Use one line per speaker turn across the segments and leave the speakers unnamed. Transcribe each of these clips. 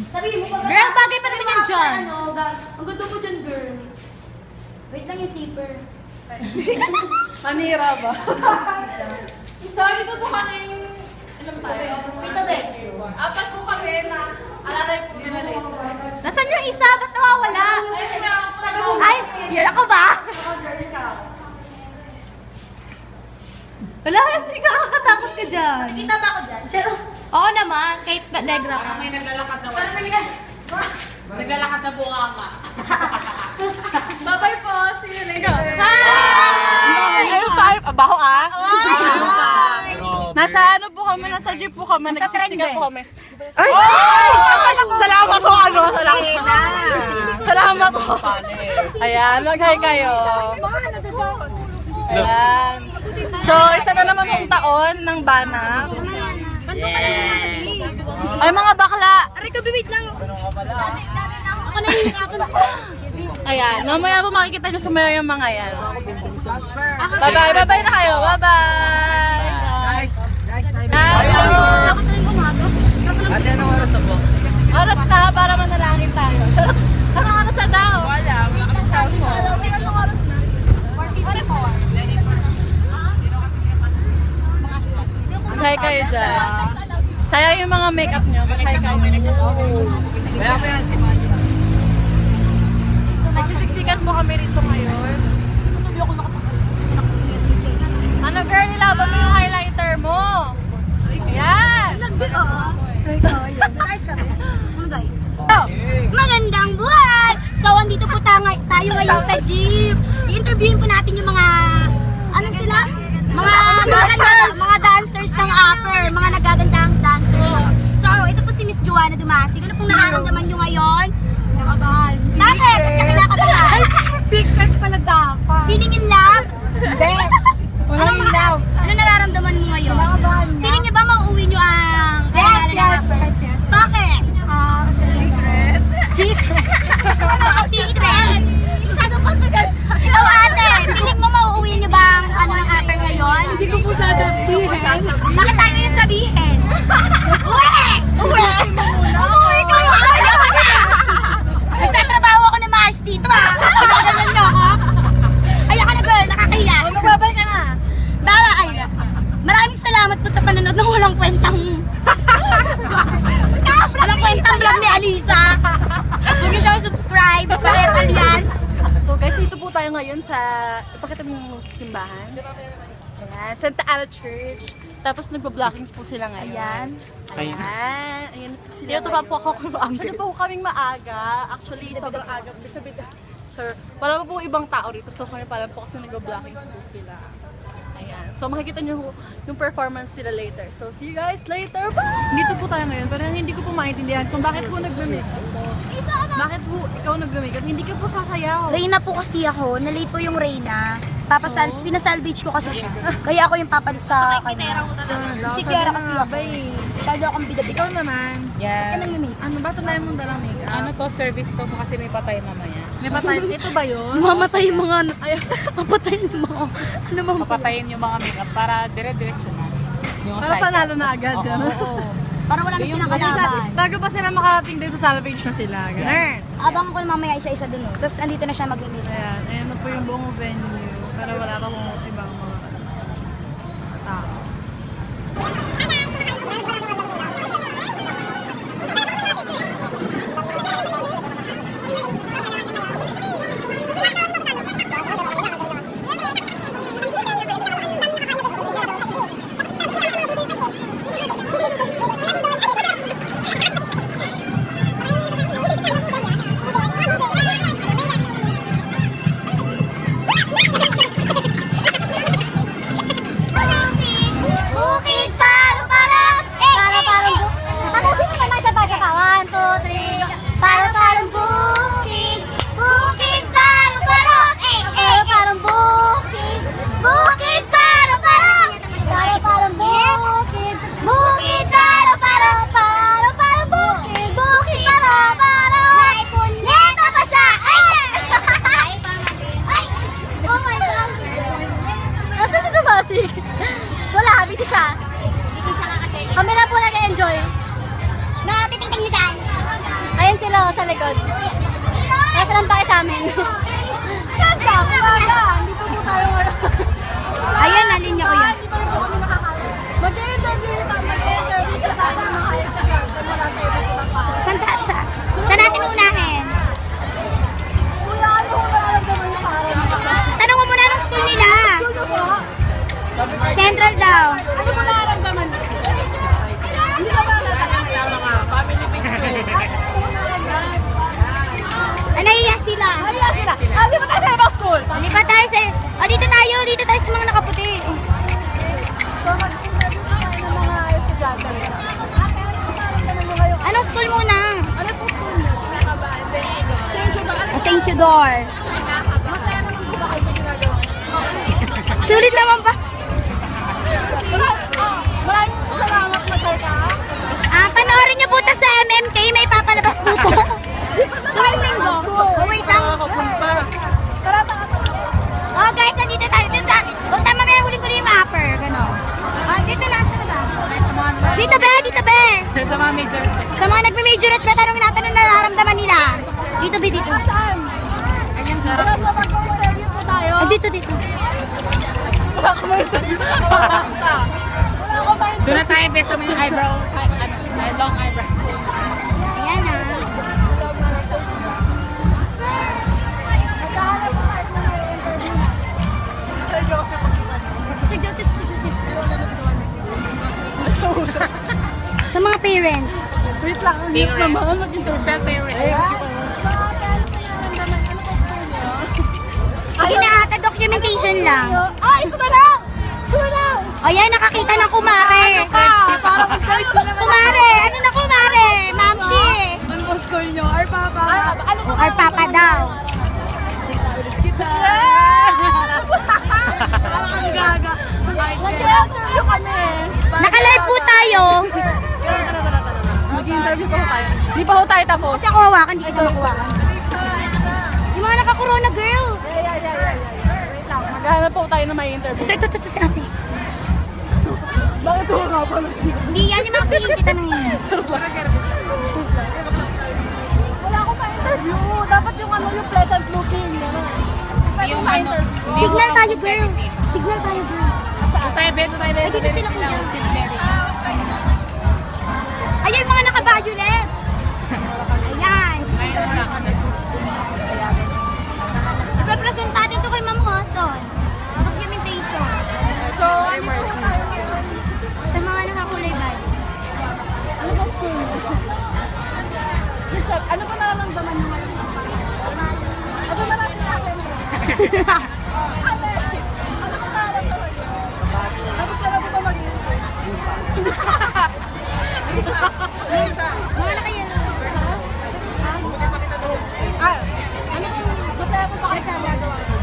Sabihin mo pag
Girl, bagay pa naman yan dyan.
Ano, ang gusto mo dyan, girl. Wait lang yung zipper.
Manira ba? Sorry, ito po kami. Ilan ba tayo?
Ito, be.
Apat po kami na alalay po nila later.
Nasaan yung isa? Ba't nawawala?
Ay,
Yan ako ba? Wala, hindi nakakatakot ka dyan.
Nakikita ba ako dyan? Charo.
Oo naman, kahit negra ka.
May naglalakad na
Parang
wala.
may
Naglalakad na bunganga.
bye-bye po. See you later.
Hi!
Ayun tayo. Abaho ah.
Bye!
Nasa ano po kami? Nasa jeep po kami. Nagsisigan po kami. Ay! Salamat po ano. Salamat po. Ayan, mag-hi kayo. Ayan. So, isa na naman pong taon ng Banang. Ay, mga bakla.
Aray ka, wait lang. Ako na yun. Ako na.
Ayan, mamaya po makikita nyo sa mga yung mga yan. Bye-bye, bye-bye na kayo. Bye-bye. Guys.
Ate, anong oras na po?
Oras na para manalangin tayo. Anong oras na daw?
Wala kami cellphone.
Mag-hi kayo dyan. Sayang yung mga makeup nyo. Mag-hi kayo.
Kaya pa yan si Maya.
Nagsisiksikan mo kami rito ngayon. Ano girl, nilaban mo yung highlighter mo. Ayan.
Guys, kami. Ano guys? Magandang buhay! So, andito po tayo ngayon sa jeep. I-interviewin po natin yung mga, ano sila? Mga dancers ng upper, mga nagagandang dancers. So, ito po si Miss Joanna Dumasi. Ano pong nararamdaman nyo ngayon? Nakabahan. Bakit? Ba't ka kinakabahan?
Secret pala dapat.
Feeling in love?
Hindi. Walang in love.
Ano nararamdaman mo ngayon? Feeling nyo ba mauuwi nyo ang...
Yes.
Bakit?
Secret.
Secret? Secret? Masyadong confidential. Ikaw ate, feeling mo mauuwi nyo ba ang ano ng upper ngayon?
Hindi ko po sasabihin.
Bakit tayo yung sabihin? Uwi! Uwi! Uwi kayo! Nagtatrabaho ako ng maayos dito ah! Pinagalan nyo ako? Ayoko na girl, nakakahiya.
Magbabay ka na.
Bawa ay na. Maraming salamat po sa panonood ng walang kwentang... walang kwentang vlog ni Alisa. Huwag niyo siyang subscribe. Viral yan.
So guys, dito po tayo ngayon sa... Ipakita mo yung simbahan. Ayan, Santa Ana Church. Tapos nagpa-blockings po sila ngayon. Ayan. Ayan po sila. Tinuturuan po ako kung maaga. Actually po kaming maaga. Actually, sobrang aga. Sure. Wala pa po ibang tao rito. So kami pa lang po kasi nagpa-blockings po sila. Ayan. So makikita nyo yung performance sila later. So see you guys later. Bye! Dito po tayo ngayon. Pero hindi ko po maintindihan kung bakit po nagme-makeup po. Bakit po ikaw nagme-makeup? Hindi ka po sasayaw.
Reyna po kasi ako. Na-late po yung Reyna. Pinasalvage ko kasi siya. Kaya ako yung papad sa kanya. Si Kiara kasi ako. Masyado akong bida-bida.
Ikaw naman.
Yan.
Ano ba? Tunayan mong dalang makeup.
Ano to, service to kasi may patay mamaya.
May patay. Ito ba yun?
Mamatay yung mga... Mapatay yung mga... Ano mga...
Papatayin yung mga makeup para dire-direksyon na. Yung
Para
cycle.
panalo na agad.
Oo,
Gano'n.
oo.
Para wala na silang kalaban.
Bago pa sila makarating din sa salvage na sila. Ganun.
Abangan ko na mamaya isa-isa dun. Tapos andito na siya mag-limit.
Ayan. Ayan na po yung buong venue. Pero wala pa mong ibang mga tao.
sila sa likod. Nasa lang tayo sa amin.
Ganda! Umaga! Dito po tayo ngayon.
Ayun, nalinya ko yun.
Hindi pa rin po kami nakakaya. Mag-interview tayo ng mga estudyante mula sa iba't ibang paaralan.
Saan natin unahin?
Kuya, ano kung nararamdaman niyo sa araw nito?
Tanong mo muna ng school nila.
Ano po?
Central daw.
Ano mo nararamdaman niyo? Hindi ba
Nahiya sila.
Mahiya sila. Hindi ba tayo sa ibang school?
Lipat tayo sa... O, dito tayo sa mga nakaputi.
So, mag-interview tayo ng mga estudyante. Ate, ano po nararamdaman niyo ngayon?
Anong school muna?
Ano po school niyo? St. Jude.
St. Tudor.
Masaya naman po ba kayo sa ginagawa?
Sulit naman ba?
Maraming po salamat, Matarka.
Panoorin niyo po ito sa MMK. May papalabas po ito. Tuwing linggo. Oh, wait lang.
Tara, tara, tara.
Oh, guys, nandito tayo. Huwag tayo mamaya huling-huli yung mapper. Gano'n. Dito na. Saan ba? Dito be.
Sa mga major.
Sa mga nagme-majorette ba, tanong natin ang nararamdaman nila. Dito.
Saan?
Ayan,
Tara,
sarap.
sa magpaparabi po tayo.
Dito.
Wala ko may interview. Wala ko may
Doon na tayo, best mo yung eyebrow. Long eyebrow.
Ayan na.
Naghahanap po tayo ng mga interview.
Sir Joseph. Sa mga parents.
Wait lang, ang hirap naman mag-interview.
Spell parent.
Sige na ata, documentation lang.
Ay, ito na lang!
O yan, nakakita ng kumare.
Parang gusto na
Kumare, ano na kumare? Mamshi.
Ano po school nyo? Or papa? Ano po?
Or papa daw.
Kita! Parang ang gaga. Mag-interview kami.
Naka-live po tayo.
Tara. Mag-interview pa ho tayo. Di pa ho tayo tapos.
Kasi ako hawakan, di ka makuhakan. Yung mga naka-corona girl.
Wait lang. Maghahanap po tayo na may interview.
Ito si ate.
Bakit ho nga pala?
Hindi yan yung mga singin kita nang yun.
Wala akong ma-interview. Dapat yung yung pleasant looking. Pwede
Yung
ma-interview.
Signal tayo girl.
Doon tayo, best.
Ay, dito sila kuya.
Si Mary.
Ayan yung mga naka-violet. Ayan.
Mayroon lang.
Represent natin ito kay Ma'am Hoson. Documentation.
So, ano po tayo?
Sa mga nakakulay ba?
Ano ba school niyo? Bishop, ano ba nararamdaman niyo ngayon? Ano nararamdaman niyo? Ate, ano ba nararamdaman niyo? Tapos ka na po ba mag-interview?
Mga naka-yellow.
Masaya po ba kayo sa ginagawa niyo?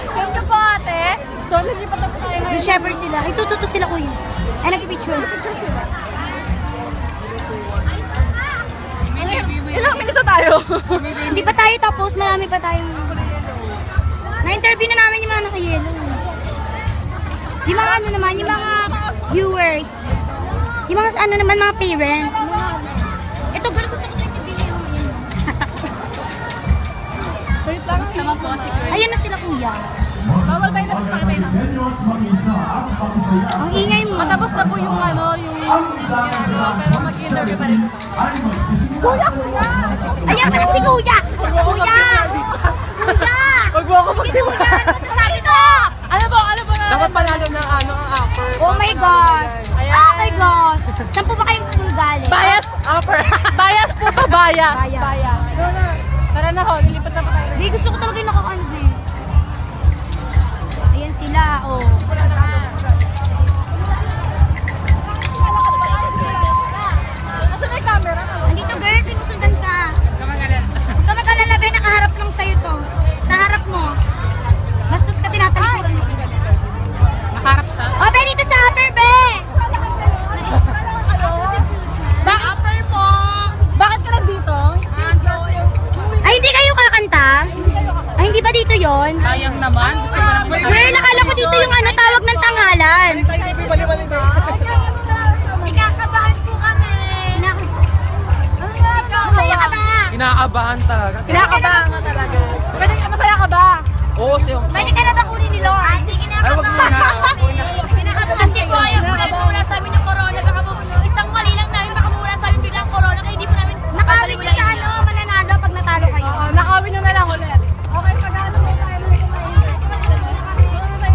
Thank you po, ate. So, nalipat na po tayo
Yung
ngayon.
shepherd sila. Ay, tututo sila kuya. Ay, nag-picture.
Ilang minutes na tayo?
Hindi pa tayo tapos, marami pa tayong... Na-interview na namin yung mga naka-yellow. Yung mga ano naman, yung mga viewers. Yung mga ano naman, mga parents. Ito, girl, gusto ko ito interview.
Wait lang.
Naman po si
Ayun na sila kuya.
Bawal ba ilabas na kita
Ang ingay mo.
Matapos na po yung pero mag-interview pa rin ito. Kuya!
Ayan pala si kuya! Kuya!
Wag mo ako
Kuya! Ano masasabi mo?
Ano po na?
Dapat panalo ng upper.
Oh my God!
Ayan.
Oh my God! Saan po ba kayong school galing?
Bias!
Upper.
Bias po to, bias.
Bias.
Tara na ho, nilipat na po tayo.
Di, gusto ko talaga yung nakakaano eh. Ayan sila, oh.
Asan na yung camera?
Andito girl, sinusundan ka.
Kamagalan.
Huwag ka mag-alala, be, nakaharap lang sa'yo to. Sa harap mo. Bastos ka tinatalikuran mo.
Nakaharap siya.
Oh, be, dito sa upper, be!
Upper po! Bakit ka nandito?
Ay, hindi kayo kakanta? Ay, hindi ba dito yon?
Sayang naman. Gusto ko naman.
Girl, nakala ko dito yung ano, tawag ng
Kinakabahan talaga.
Kinakabahan ka talaga. Pwede masaya ka ba?
Oo, siya.
Pwede ka na ba kunin ni Lord? Ate,
Ay, wag muna. Wag muna.
Kasi po, ayaw muna sa amin yung corona. Baka po, isang mali lang namin, baka muna sa amin biglang corona. Kaya hindi po namin nakawin nyo sa ano, mananalo pag natalo kayo.
Oo, nakawin nyo na lang ulit. Okay, pag-ano mo tayo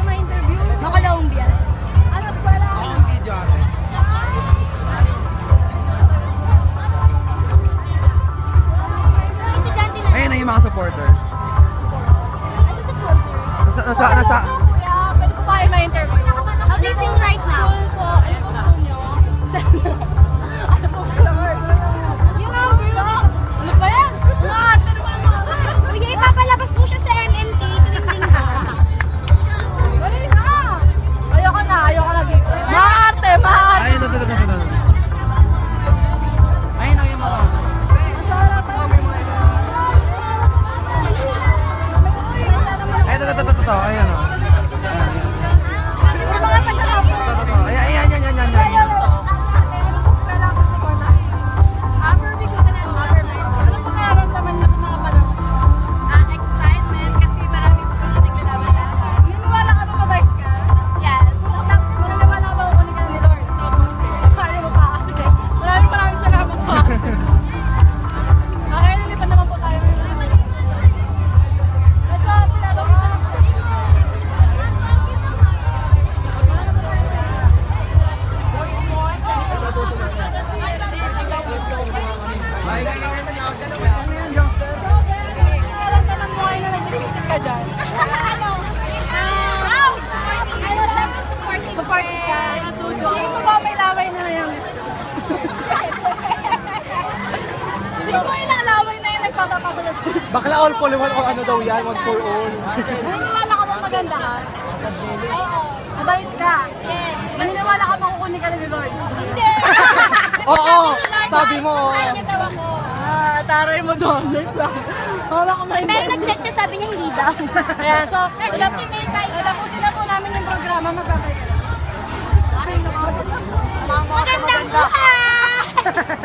may interview.
Makalaumbiya.
Ano, eskwela?
Ako ang video ate.
Estudyante na.
Ayun na yung mga supporters.
Asa supporters?
Nasa.
Kuya, pwede po tayo may interview.
How do you feel right now?
School po. Ano po school nyo? Ano po school nyo?
Yung number.
Ano ba yan? Mga ate naman mga.
Kuya, ipapalabas mo siya sa MMK tuwing linggo.
Dali na! Ayoko na dito. Mga ate.
Ayun, ito. Ayun na yung mga. Ay, ito. Ayun o.
Yung mga taga-apo.
Ayan.
Upper Bicol na
Ano po nararamdaman nyo sa mga panahon?
excitement kasi maraming school na naglalaban-laban.
Naniniwala ka ba mabait ka?
Yes.
Naniniwala ka ba kunin ka ni Lord? Ayaw mo pa. Sige. Maraming salamat po. Okay, lilipan naman po tayo. At sa pinatawag sa nararamdaman mo kayo na nag-resistive ka dyan?
Proud! Ano, syempre supporting
Supportive ka? Hindi mo ba may laway na yan? Hindi mo yung laway na yung nagpapapasa na school.
Bakla all for one o ano daw yan, one for all.
Naniniwala ka bang maganda ka?
Oo.
Mabait ka?
Yes.
Naniniwala ka bang kukunin ka ni Lord?
Hindi.
Oo, sabi mo.
Mahal niya daw ako.
Taray mo doon. Wait lang. Wala ko maintindihan.
Pero nag-chat siya, sabi niya hindi daw.
Ayan, so,
Nag-estimate tayo.
alam ko sila po namin yung programa, magbabay ka.
Magandang buhay!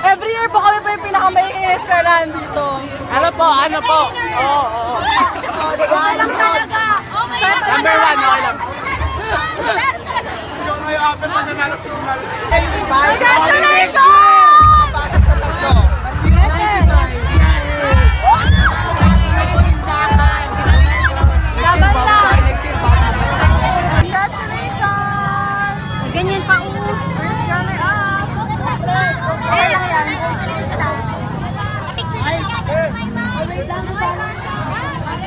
Every year po kami po yung pinaka-may eskwelahan dito.
Ano po? Oo.
Okay lang talaga.
Number 1, okay lang.
Congratulations!